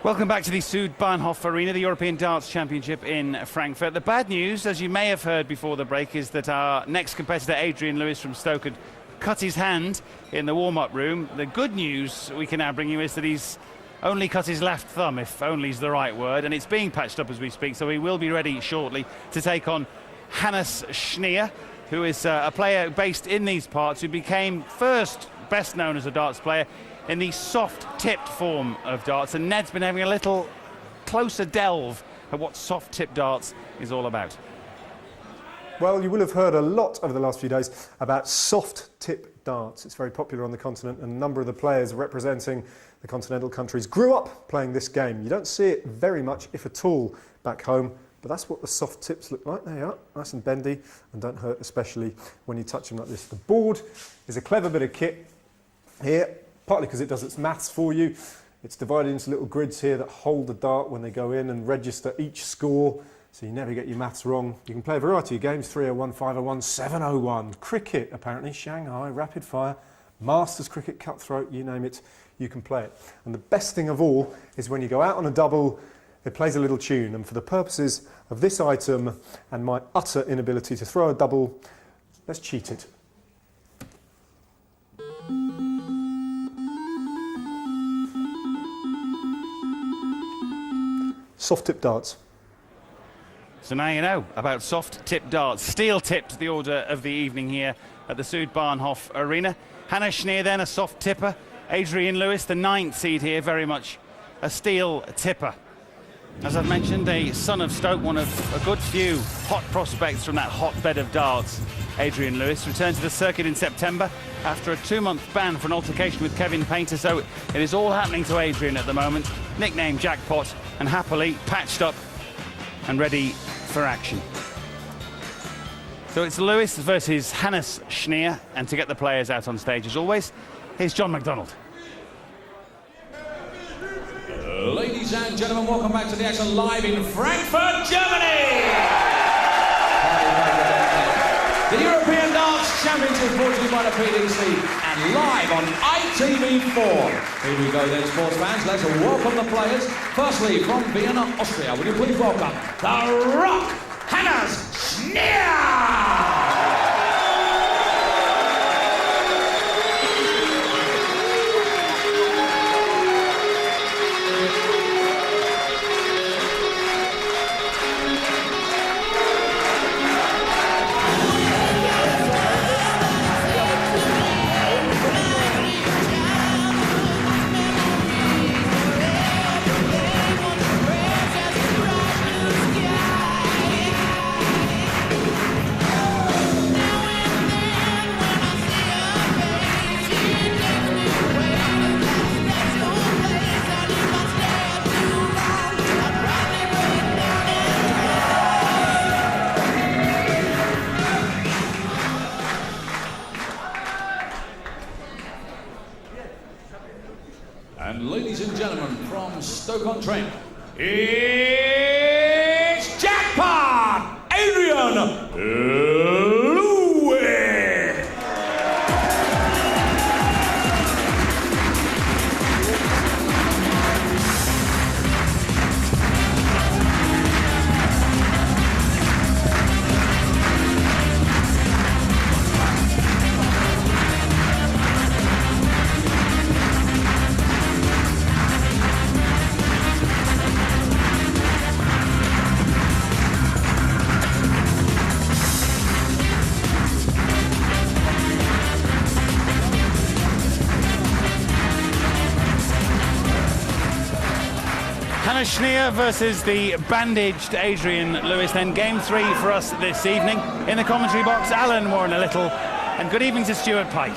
Welcome back to the Südbahnhof Arena, the European Darts Championship in Frankfurt. The bad news, as you may have heard before the break, is that our next competitor, Adrian Lewis from Stoke, had cut his hand in the warm-up room. The good news we can now bring you is that he's only cut his left thumb, if only is the right word, and it's being patched up as we speak, so he will be ready shortly to take on Hannes Schnier, who is a player based in these parts, who became first best known as a darts player in the soft-tipped form of darts, and Ned's been having a little closer delve at what soft-tipped darts is all about. Well, you will have heard a lot over the last few days about soft-tip darts. It's very popular on the continent, and a number of the players representing the continental countries grew up playing this game. You don't see it very much, if at all, back home, but that's what the soft tips look like. There you are, nice and bendy, and don't hurt, especially when you touch them like this. The board is a clever bit of kit here, partly because it does its maths for you. It's divided into little grids here that hold the dart when they go in and register each score, so you never get your maths wrong. You can play a variety of games: 301, 501, 701, cricket apparently, Shanghai, rapid fire, Masters cricket, cutthroat, you name it, you can play it. And the best thing of all is when you go out on a double, it plays a little tune, and for the purposes of this item and my utter inability to throw a double, let's cheat it. Soft-tip darts. So now you know about soft-tipped darts. Steel-tipped, the order of the evening here at the Südbahnhof Arena. Hannes Schnier then a soft tipper. Adrian Lewis, the 9th seed here, very much a steel tipper. As I've mentioned, a son of Stoke, one of a good few hot prospects from that hotbed of darts. Adrian Lewis returned to the circuit in September after a 2-month ban for an altercation with Kevin Painter, so it is all happening to Adrian at the moment. Nicknamed Jackpot, and happily patched up and ready for action. So it's Lewis versus Hannes Schnier, and to get the players out on stage as always, here's John McDonald. Ladies and gentlemen, welcome back to the action live in Frankfurt, Germany! The European Darts Championship brought to you by the PDC and live on ITV4. Here we go then, sports fans. Let's welcome the players. Firstly, from Vienna, Austria, will you please welcome the Rock, Hannes Schnier! And ladies and gentlemen, from Stoke-on-Trent, it's Jackpot, Adrian Lewis. Hannes Schnier versus the bandaged Adrian Lewis. Then game 3 for us this evening. In the commentary box, Alan Warren-Little, and good evening to Stuart Pike.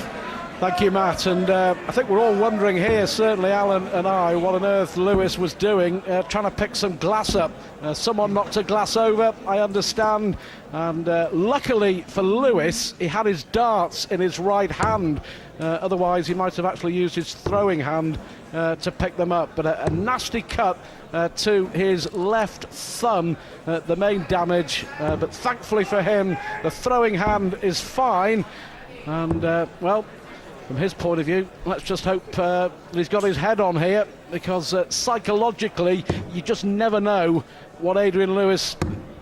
Thank you, Matt, and I think we're all wondering here, certainly Alan and I, what on earth Lewis was doing, trying to pick some glass up. Someone knocked a glass over, I understand, and luckily for Lewis, he had his darts in his right hand. Otherwise, he might have actually used his throwing hand to pick them up. But a nasty cut to his left thumb, the main damage. But thankfully for him, the throwing hand is fine. And, well, from his point of view, let's just hope he's got his head on here, because psychologically you just never know what Adrian Lewis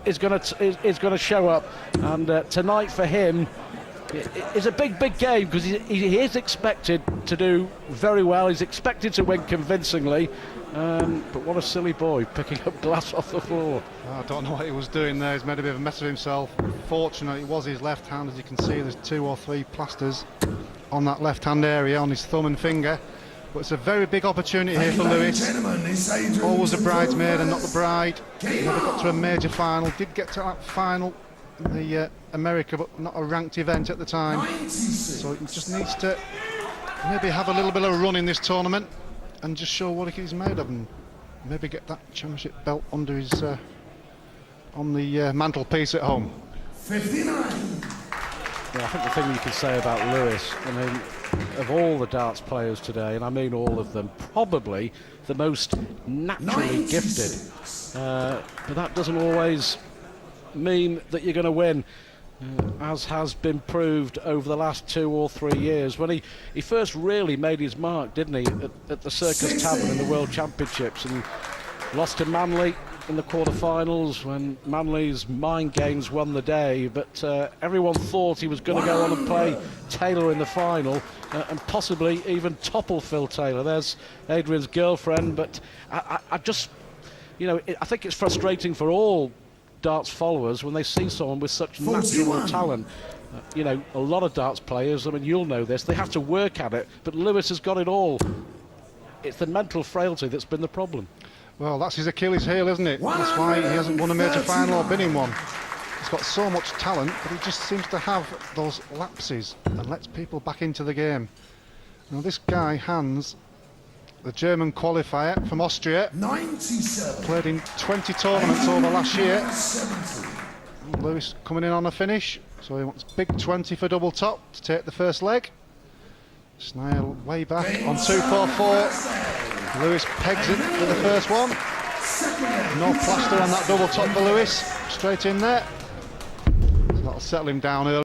is going to show up, and tonight for him is a big game, because he is expected to do very well. He's expected to win convincingly, but what a silly boy picking up glass off the floor. I don't know what he was doing there. He's made a bit of a mess of himself. Fortunately, it was his left hand. As you can see, there's 2 or 3 plasters on that left hand area on his thumb and finger. But it's a very big opportunity here for Lewis. Always a bridesmaid and not the bride. Never got to a major final. Did get to that final in the America, but not a ranked event at the time. So he just needs to maybe have a little bit of a run in this tournament and just show what he's made of, and maybe get that championship belt under his on the mantelpiece at home. 59. Yeah, I think the thing you can say about Lewis, I mean, of all the darts players today, and I mean all of them, probably the most naturally gifted. But that doesn't always mean that you're going to win, as has been proved over the last 2 or 3 years. When he first really made his mark, didn't he, at the Circus Tavern in the World Championships, and lost to Manley in the quarter-finals when Manley's mind games won the day, but everyone thought he was going to go on and play Taylor in the final, and possibly even topple Phil Taylor. There's Adrian's girlfriend, but I just, you know, I think it's frustrating for all darts followers when they see someone with such natural talent. You know, a lot of darts players, I mean, you'll know this, they have to work at it, but Lewis has got it all. It's the mental frailty that's been the problem. Well, that's his Achilles heel, isn't it? That's why he hasn't won a major final or been in one. He's got so much talent, but he just seems to have those lapses and lets people back into the game. Now this guy, Hans, the German qualifier from Austria, 97. played in 20 tournaments over last year. Lewis coming in on a finish, so he wants big 20 for double top to take the first leg. Schnier way back on 2-4-4. Lewis pegs it for the first one. No plaster on that double top for Lewis. Straight in there. So that'll settle him down early.